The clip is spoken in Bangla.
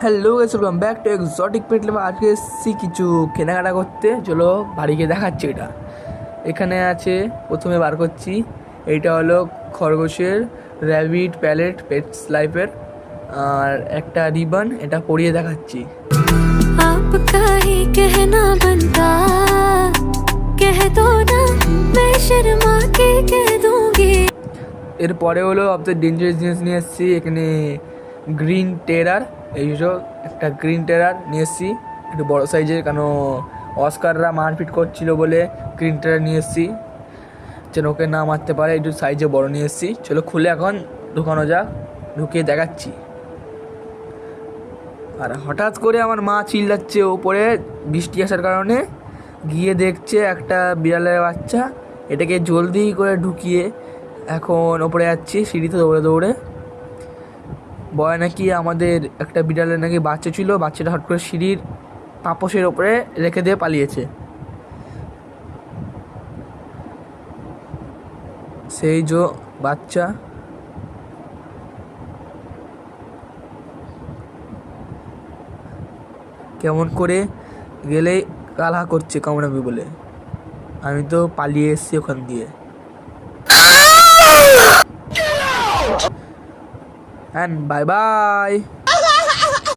Hello guys, welcome back to exotic pet lab. আজকে এসেছি কিছু কেনাকাটা করতে। চলো বাড়ি গিয়ে দেখাচ্ছি। এটা এখানে আছে, প্রথমে বার করছি। এইটা হলো খরগোশের র্যাবিট প্যালেট পেটস লাইফের, আর একটা রিবন। এটা পরিয়ে দেখাচ্ছি। आपका ही कहना बनता कह दो ना मैं शर्मा के कह दूंगी। এরপরে হলো সবচেয়ে ডেঞ্জারাস জিনিস নিয়ে এসেছি। এখানে গ্রিন টেরার, এই একটা গ্রিন টেরার নিয়ে এসেছি, একটু বড়ো সাইজের, কেন অস্কাররা মারপিট করছিল বলে গ্রিন টেরার নিয়ে এসেছি, যেন ওকে না মারতে পারে। একটু সাইজে বড় নিয়ে এসেছি। চলো খুলে এখন ঢুকানো যাক, ঢুকিয়ে দেখাচ্ছি। আর হঠাৎ করে আমার মা চিল্লাচ্ছে ওপরে বৃষ্টি আসার কারণে, গিয়ে দেখছে একটা বিড়ালের বাচ্চা। এটাকে জলদি করে ঢুকিয়ে এখন ওপরে যাচ্ছি সিঁড়িতে দৌড়ে দৌড়ে। বয় নাকি আমাদের একটা বিড়ালের নাকি বাচ্চা ছিল, বাচ্চাটা হট করে সিঁড়ির পাপোশের ওপরে রেখে দিয়ে পালিয়েছে। সেই বাচ্চা কেমন করে গেলেই কালা করছে কামড়াবে বলে। আমি তো পালিয়ে এসেছি ওখান দিয়ে। And bye bye.